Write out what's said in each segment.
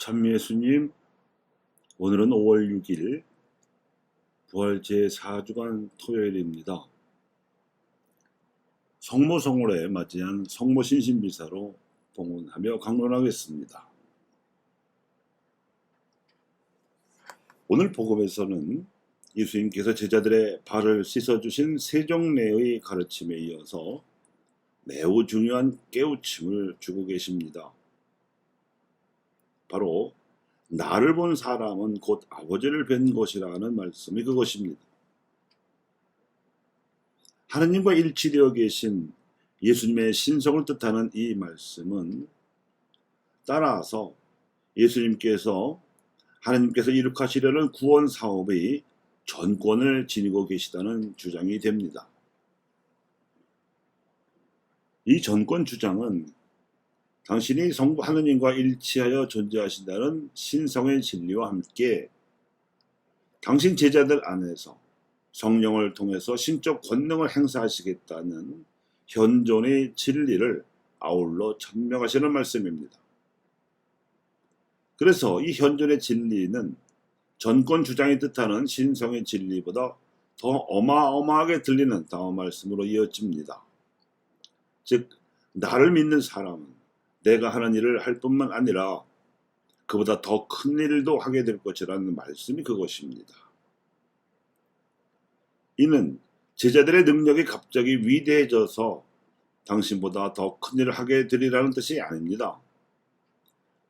참 예수님, 오늘은 5월 6일 부활 제4주간 토요일입니다. 성모성월에 맞이한 성모신신비사로 봉헌하며 강론하겠습니다. 오늘 복음에서는 예수님께서 제자들의 발을 씻어주신 세종례의 가르침에 이어서 매우 중요한 깨우침을 주고 계십니다. 바로 나를 본 사람은 곧 아버지를 뵌 것이라는 말씀이 그것입니다. 하느님과 일치되어 계신 예수님의 신성을 뜻하는 이 말씀은 따라서 하느님께서 이룩하시려는 구원 사업의 전권을 지니고 계시다는 주장이 됩니다. 이 전권 주장은 당신이 성부 하느님과 일치하여 존재하신다는 신성의 진리와 함께 당신 제자들 안에서 성령을 통해서 신적 권능을 행사하시겠다는 현존의 진리를 아울러 천명하시는 말씀입니다. 그래서 이 현존의 진리는 전권 주장이 뜻하는 신성의 진리보다 더 어마어마하게 들리는 다음 말씀으로 이어집니다. 즉, 나를 믿는 사람은 내가 하는 일을 할 뿐만 아니라 그보다 더 큰 일도 하게 될 것이라는 말씀이 그것입니다. 이는 제자들의 능력이 갑자기 위대해져서 당신보다 더 큰 일을 하게 되리라는 뜻이 아닙니다.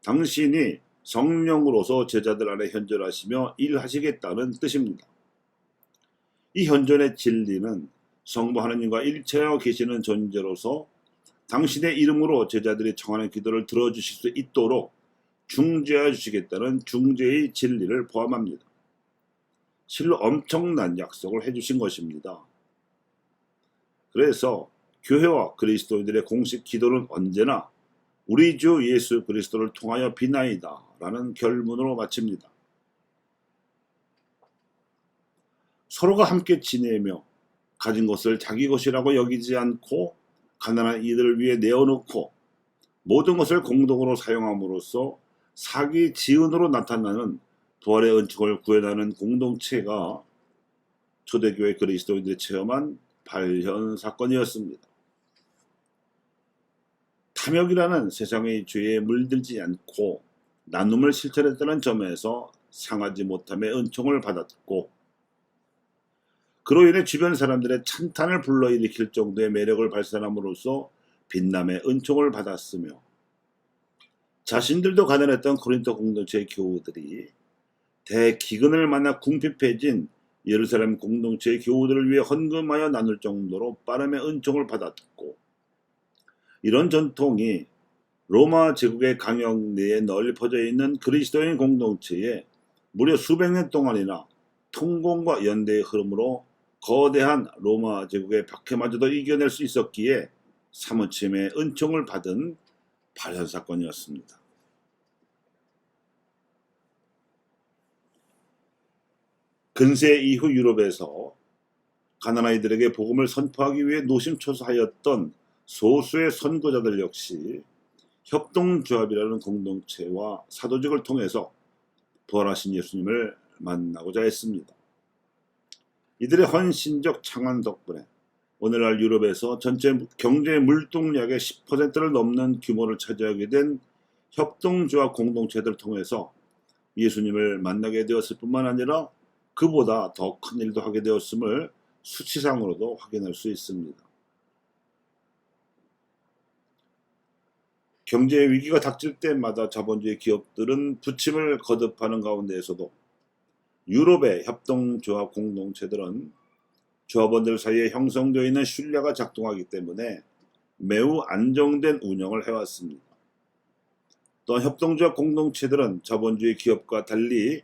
당신이 성령으로서 제자들 안에 현존하시며 일하시겠다는 뜻입니다. 이 현존의 진리는 성부 하느님과 일체하여 계시는 존재로서 당신의 이름으로 제자들이 청하는 기도를 들어주실 수 있도록 중재해 주시겠다는 중재의 진리를 포함합니다. 실로 엄청난 약속을 해주신 것입니다. 그래서 교회와 그리스도인들의 공식 기도는 언제나 우리 주 예수 그리스도를 통하여 비나이다 라는 결문으로 마칩니다. 서로가 함께 지내며 가진 것을 자기 것이라고 여기지 않고 가난한 이들을 위해 내어놓고 모든 것을 공동으로 사용함으로써 사기 지은으로 나타나는 부활의 은총을 구현하는 공동체가 초대교회 그리스도인들이 체험한 발현 사건이었습니다. 탐욕이라는 세상의 죄에 물들지 않고 나눔을 실천했다는 점에서 상하지 못함의 은총을 받았고, 그로 인해 주변 사람들의 찬탄을 불러일으킬 정도의 매력을 발산함으로써 빛남의 은총을 받았으며, 자신들도 가난했던 고린도 공동체의 교우들이 대기근을 만나 궁핍해진 예루살렘 공동체의 교우들을 위해 헌금하여 나눌 정도로 빠름의 은총을 받았고, 이런 전통이 로마 제국의 강역 내에 널리 퍼져 있는 그리스도인 공동체에 무려 수백 년 동안이나 통공과 연대의 흐름으로 거대한 로마 제국의 박해마저도 이겨낼 수 있었기에 사무침의 은총을 받은 발현 사건이었습니다. 근세 이후 유럽에서 가난아이들에게 복음을 선포하기 위해 노심초사하였던 소수의 선교자들 역시 협동조합이라는 공동체와 사도직을 통해서 부활하신 예수님을 만나고자 했습니다. 이들의 헌신적 창안 덕분에 오늘날 유럽에서 전체 경제 물동량의 10%를 넘는 규모를 차지하게 된 협동조합 공동체들을 통해서 예수님을 만나게 되었을 뿐만 아니라 그보다 더 큰 일도 하게 되었음을 수치상으로도 확인할 수 있습니다. 경제 위기가 닥칠 때마다 자본주의 기업들은 부침을 거듭하는 가운데에서도 유럽의 협동조합 공동체들은 조합원들 사이에 형성되어 있는 신뢰가 작동하기 때문에 매우 안정된 운영을 해왔습니다. 또한 협동조합 공동체들은 자본주의 기업과 달리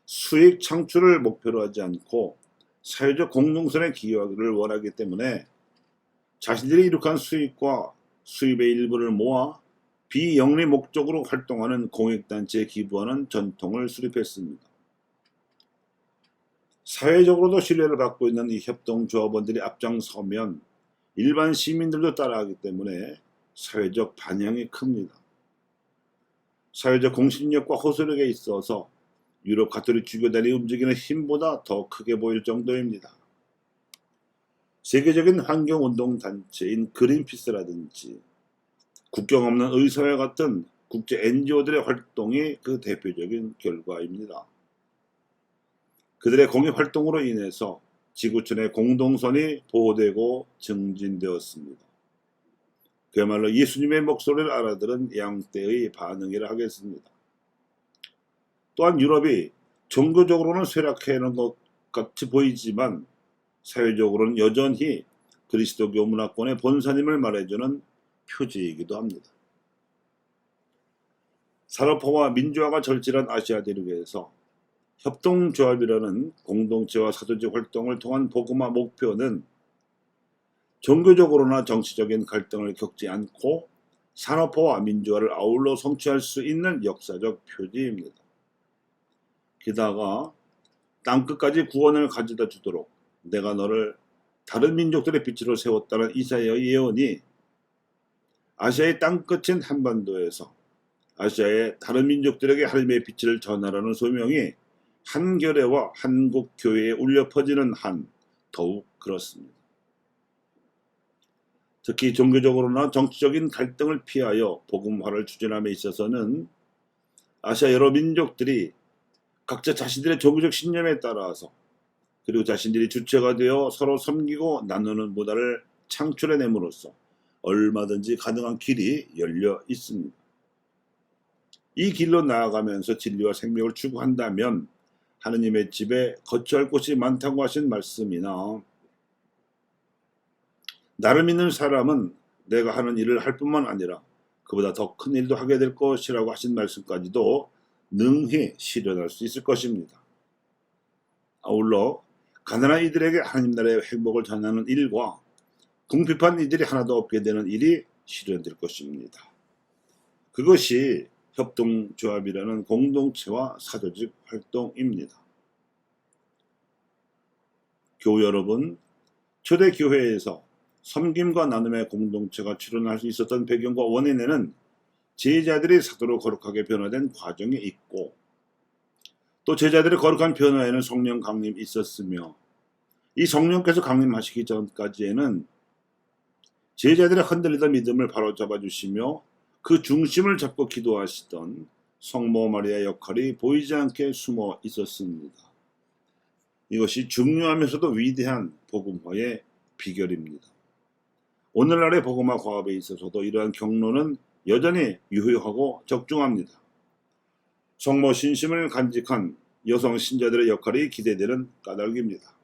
수익 창출을 목표로 하지 않고 사회적 공동선에 기여하기를 원하기 때문에 자신들이 이룩한 수익과 수입의 일부를 모아 비영리 목적으로 활동하는 공익단체에 기부하는 전통을 수립했습니다. 사회적으로도 신뢰를 받고 있는 이 협동조합원들이 앞장서면 일반 시민들도 따라하기 때문에 사회적 반향이 큽니다. 사회적 공신력과 호소력에 있어서 유럽 가톨릭 주교단이 움직이는 힘보다 더 크게 보일 정도입니다. 세계적인 환경운동단체인 그린피스라든지 국경 없는 의사회 같은 국제 NGO들의 활동이 그 대표적인 결과입니다. 그들의 공익 활동으로 인해서 지구촌의 공동선이 보호되고 증진되었습니다. 그야말로 예수님의 목소리를 알아들은 양떼의 반응이라 하겠습니다. 또한 유럽이 종교적으로는 쇠락해있는 것 같이 보이지만 사회적으로는 여전히 그리스도교 문화권의 본산임을 말해주는 표지이기도 합니다. 산업화와 민주화가 절실한 아시아 대륙에서 협동조합이라는 공동체와 사도직 활동을 통한 복음화 목표는 종교적으로나 정치적인 갈등을 겪지 않고 산업화와 민주화를 아울러 성취할 수 있는 역사적 표지입니다. 게다가 땅끝까지 구원을 가져다 주도록 내가 너를 다른 민족들의 빛으로 세웠다는 이사야의 예언이 아시아의 땅끝인 한반도에서 아시아의 다른 민족들에게 하나님의 빛을 전하라는 소명이 한겨레와 한국교회에 울려 퍼지는 한 더욱 그렇습니다. 특히 종교적으로나 정치적인 갈등을 피하여 복음화를 추진함에 있어서는 아시아 여러 민족들이 각자 자신들의 종교적 신념에 따라서 그리고 자신들이 주체가 되어 서로 섬기고 나누는 문화를 창출해냄으로써 얼마든지 가능한 길이 열려 있습니다. 이 길로 나아가면서 진리와 생명을 추구한다면 하느님의 집에 거처할 곳이 많다고 하신 말씀이나 나를 믿는 사람은 내가 하는 일을 할 뿐만 아니라 그보다 더 큰 일도 하게 될 것이라고 하신 말씀까지도 능히 실현할 수 있을 것입니다. 아울러 가난한 이들에게 하나님 나라의 행복을 전하는 일과 궁핍한 이들이 하나도 없게 되는 일이 실현될 것입니다. 그것이 협동조합이라는 공동체와 사조직 활동입니다. 교우 여러분, 초대교회에서 섬김과 나눔의 공동체가 출현할 수 있었던 배경과 원인에는 제자들이 사도로 거룩하게 변화된 과정이 있고 또 제자들의 거룩한 변화에는 성령 강림이 있었으며 이 성령께서 강림하시기 전까지에는 제자들의 흔들리던 믿음을 바로잡아 주시며 그 중심을 잡고 기도하시던 성모 마리아의 역할이 보이지 않게 숨어 있었습니다. 이것이 중요하면서도 위대한 복음화의 비결입니다. 오늘날의 복음화 과업에 있어서도 이러한 경로는 여전히 유효하고 적중합니다. 성모 신심을 간직한 여성 신자들의 역할이 기대되는 까닭입니다.